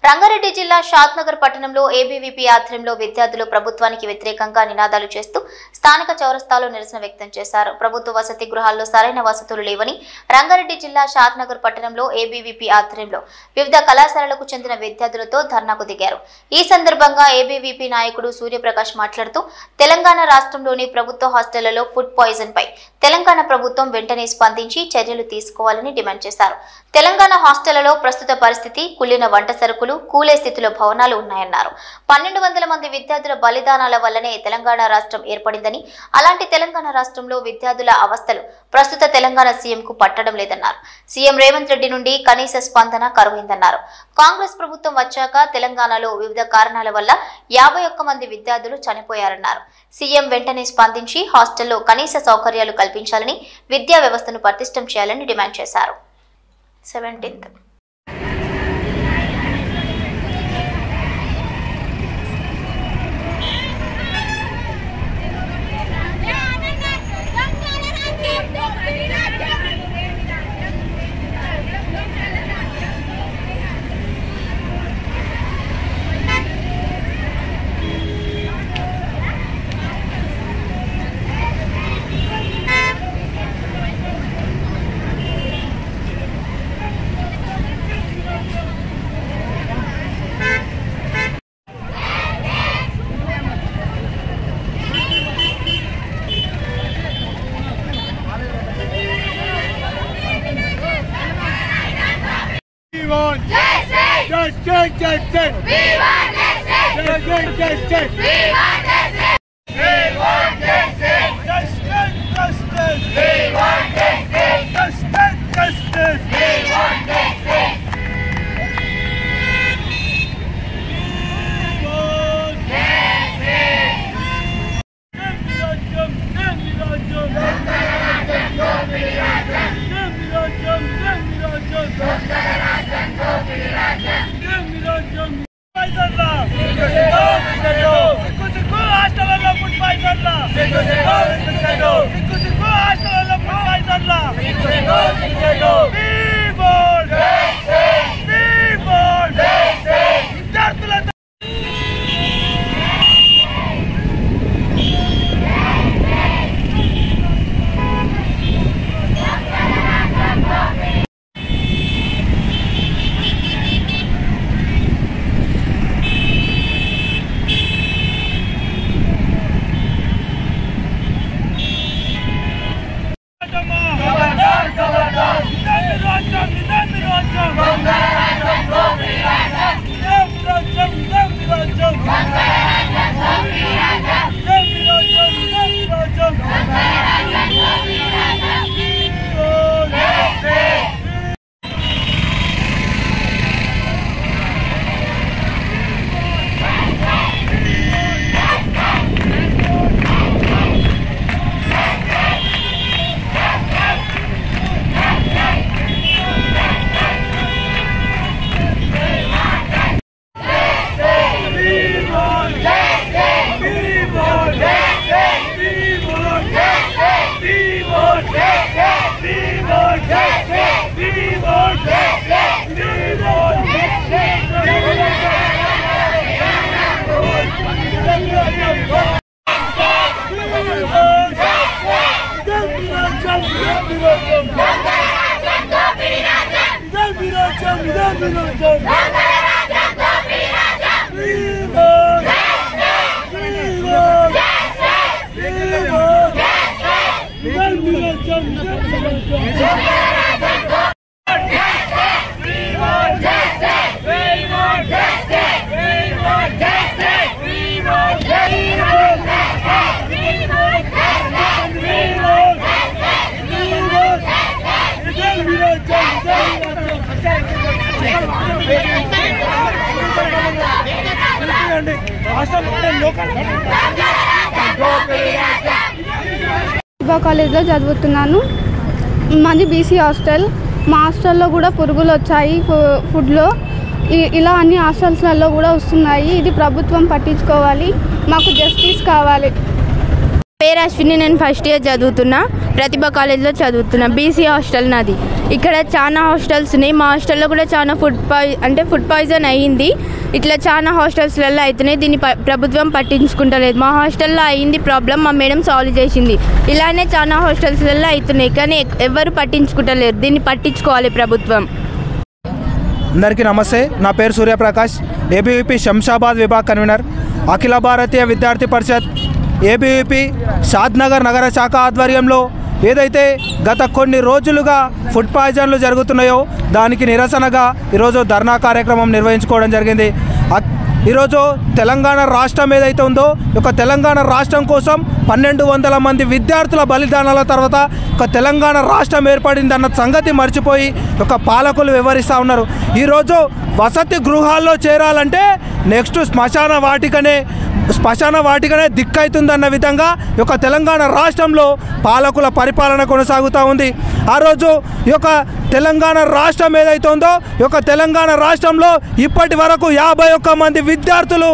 రంగారెడ్డి జిల్లా షాద్నగర్ పట్టణంలో ఏబీవీపీ ఆధ్వర్యంలో విద్యార్థులు ప్రభుత్వానికి వ్యతిరేకంగా నినాదాలు చేస్తూ స్థానిక చౌరస్తాలో నిరసన వ్యక్తం చేశారు. ప్రభుత్వ వసతి గృహాల్లో సరైన వసతులు లేవని రంగారెడ్డి జిల్లా షాద్నగర్ పట్టణంలో ఏబీవీపీ ఆధ్వర్యంలో వివిధ కళాశాలలకు చెందిన విద్యార్థులతో ధర్నాకు దిగారు. ఈ సందర్భంగా ఏబీవీపీ నాయకుడు సూర్యప్రకాష్ మాట్లాడుతూ తెలంగాణ రాష్ట్రంలోని ప్రభుత్వ హాస్టళ్లలో ఫుడ్ పాయిజన్ పై తెలంగాణ ప్రభుత్వం వెంటనే స్పందించి చర్యలు తీసుకోవాలని డిమాండ్ చేశారు. తెలంగాణ హాస్టళ్లలో ప్రస్తుత పరిస్థితి కుళ్ళిన వంట సరుకులు, కూలే స్థితిలో భవనాలు ఉన్నాయన్నారు. 1200 మంది విద్యార్థుల బలిదానాల వల్లనే తెలంగాణ రాష్ట్రం ఏర్పడిందని, అలాంటి తెలంగాణ రాష్ట్రంలో విద్యార్థుల అవస్థలు ప్రస్తుత తెలంగాణ సీఎంకు పట్టడం లేదన్నారు. సీఎం రేవంత్ రెడ్డి నుండి కనీస స్పందన కరువైందన్నారు. కాంగ్రెస్ ప్రభుత్వం వచ్చాక తెలంగాణలో వివిధ కారణాల వల్ల 51 మంది విద్యార్థులు చనిపోయారన్నారు. సీఎం వెంటనే స్పందించి హాస్టల్లో కనీస సౌకర్యాలు కల్పించాలని, విద్యా వ్యవస్థను పటిష్టం చేయాలని డిమాండ్ చేశారు. 17th కాలేజ్లో చదువుతున్నాను. మాది బీసీ హాస్టల్. మా హాస్టల్లో కూడా పురుగులు వచ్చాయి ఫుడ్లో. ఇలా అన్ని హాస్టల్స్లలో కూడా వస్తున్నాయి. ఇది ప్రభుత్వం పట్టించుకోవాలి. మాకు జస్టిస్ కావాలి. పేరు అశ్విని, నేను ఫస్ట్ ఇయర్ చదువుతున్నా, ప్రతిభ కాలేజ్లో చదువుతున్నా. బీసీ హాస్టల్ నాది. ఇక్కడ చాలా హాస్టల్స్ ఉన్నాయి. మా హాస్టల్లో కూడా చాలా ఫుడ్ పాయిజన్ అయ్యింది. ఇట్లా చాలా హాస్టల్స్లలో అవుతున్నాయి. దీన్ని ప్రభుత్వం పట్టించుకుంటలేదు. మా హాస్టల్లో అయ్యింది ప్రాబ్లం, మా మేడం సాల్వ్ చేసింది. ఇలానే చాలా హాస్టల్స్లలో అవుతున్నాయి, కానీ ఎవరు పట్టించుకుంటలేరు. దీన్ని పట్టించుకోవాలి ప్రభుత్వం. అందరికీ నమస్తే. నా పేరు సూర్యప్రకాష్, ఏబీవీపీ శంషాబాద్ విభాగ్ కన్వీనర్, అఖిల భారతీయ విద్యార్థి పరిషత్ ఏబీవీపీ షాద్నగర్ నగర శాఖ ఆధ్వర్యంలో ఏదైతే గత కొన్ని రోజులుగా ఫుడ్ పాయిజన్లు జరుగుతున్నాయో దానికి నిరసనగా ఈరోజు ధర్నా కార్యక్రమం నిర్వహించుకోవడం జరిగింది. ఈరోజు తెలంగాణ రాష్ట్రం ఏదైతే ఉందో ఒక తెలంగాణ రాష్ట్రం కోసం 1200 మంది విద్యార్థుల బలిదానాల తర్వాత ఒక తెలంగాణ రాష్ట్రం ఏర్పడిందన్న సంగతి మర్చిపోయి ఒక పాలకులు వివరిస్తూ ఉన్నారు. ఈరోజు వసతి గృహాల్లో చేరాలంటే నెక్స్ట్ శ్మశాన వాటికనే దిక్కైతుందన్న విధంగా ఒక తెలంగాణ రాష్ట్రంలో పాలకుల పరిపాలన కొనసాగుతూ ఉంది. ఆ రోజు ఈ యొక్క తెలంగాణ రాష్ట్రం ఏదైతే ఉందో ఈ యొక్క తెలంగాణ రాష్ట్రంలో ఇప్పటి వరకు 51 మంది విద్యార్థులు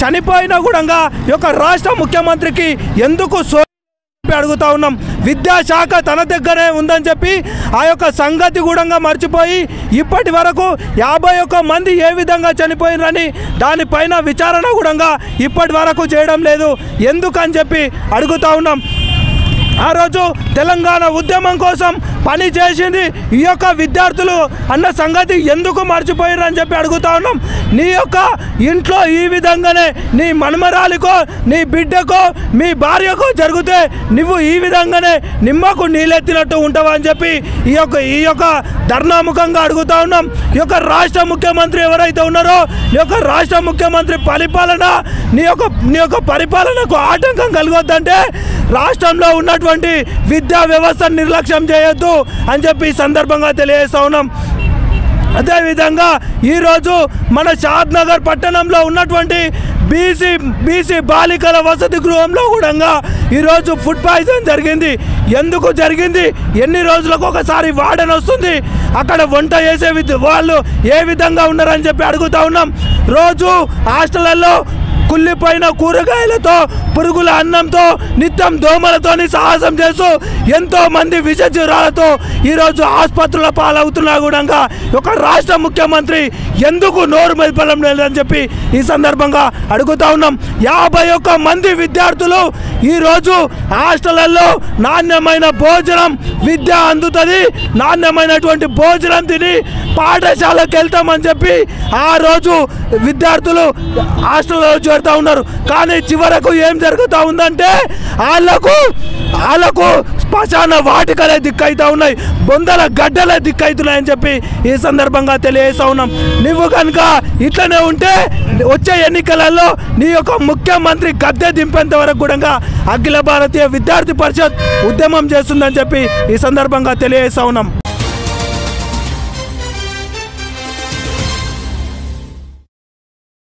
చనిపోయిన కూడా ఈ యొక్క రాష్ట్ర ముఖ్యమంత్రికి ఎందుకు అడుగుతా ఉన్నాం. విద్యాశాఖ తన దగ్గరే ఉందని చెప్పి ఆ యొక్క సంగతి కూడా మర్చిపోయి ఇప్పటి వరకు 51 మంది ఏ విధంగా చనిపోయినని దానిపైన విచారణ కూడా ఇప్పటి వరకు చేయడం లేదు. ఎందుకని చెప్పి అడుగుతా ఉన్నాం. ఆ రోజు తెలంగాణ ఉద్యమం కోసం పని చేసింది ఈ యొక్క విద్యార్థులు అన్న సంగతి ఎందుకు మర్చిపోయారని చెప్పి అడుగుతా ఉన్నాం. నీ యొక్క ఇంట్లో ఈ విధంగానే నీ మనమరాలికో నీ బిడ్డకో మీ భార్యకో జరిగితే నువ్వు ఈ విధంగానే నిమ్మకు నీళ్ళెత్తినట్టు ఉంటావా అని చెప్పి ఈ యొక్క ధర్నాముఖంగా అడుగుతా ఉన్నాం. ఈ యొక్క రాష్ట్ర ముఖ్యమంత్రి ఎవరైతే ఉన్నారో ఈ యొక్క రాష్ట్ర ముఖ్యమంత్రి పరిపాలన నీ యొక్క పరిపాలనకు ఆటంకం కలగొద్దంటే రాష్ట్రంలో ఉన్నటువంటి విద్యా వ్యవస్థను నిర్లక్ష్యం చేయొద్దు అని చెప్పి ఈ సందర్భంగా తెలియజేస్తా ఉన్నాం. అదేవిధంగా ఈరోజు మన షాద్నగర్ పట్టణంలో ఉన్నటువంటి బీసీ బాలికల వసతి గృహంలో కూడా ఈరోజు ఫుడ్ పాయిజన్ జరిగింది. ఎందుకు జరిగింది? ఎన్ని రోజులకు ఒకసారి వార్డెన్ వస్తుంది, అక్కడ వంట చేసే వాళ్ళు ఏ విధంగా ఉన్నారని చెప్పి అడుగుతా ఉన్నాం. రోజు హాస్టళ్లలో కుళ్ళిపోయిన కూరగాయలతో పురుగుల అన్నంతో నిత్యం దోమలతోని సాహసం చేస్తూ ఎంతో మంది విష జ్వరాలతో ఈరోజు ఆసుపత్రుల పాలవుతున్నా కూడా ఒక రాష్ట్ర ముఖ్యమంత్రి ఎందుకు నోరు మెదపడం లేదని చెప్పి ఈ సందర్భంగా అడుగుతా ఉన్నాం. 51 మంది విద్యార్థులు ఈరోజు హాస్టళ్లలో నాణ్యమైన భోజనం విద్య అందుతుంది, నాణ్యమైనటువంటి భోజనం తిని పాఠశాలకు వెళ్తామని చెప్పి ఆ రోజు విద్యార్థులు హాస్టల్లో చేరుతూ ఉన్నారు. కానీ చివరకు ఏం జరుగుతూ ఉందంటే వాళ్ళకు శ్మశాన వాటికలే దిక్కైతా ఉన్నాయి, బొందల గడ్డలే దిక్కైతున్నాయని చెప్పి ఈ సందర్భంగా తెలియజేస్తా ఉన్నాం. నువ్వు కనుక ఇట్లనే ఉంటే వచ్చే ఎన్నికలలో నీ యొక్క ముఖ్యమంత్రి గద్దె దింపేంత వరకు కూడా అఖిల భారతీయ విద్యార్థి పరిషత్ ఉద్యమం చేస్తుందని చెప్పి ఈ సందర్భంగా తెలియజేస్తా ఉన్నాం.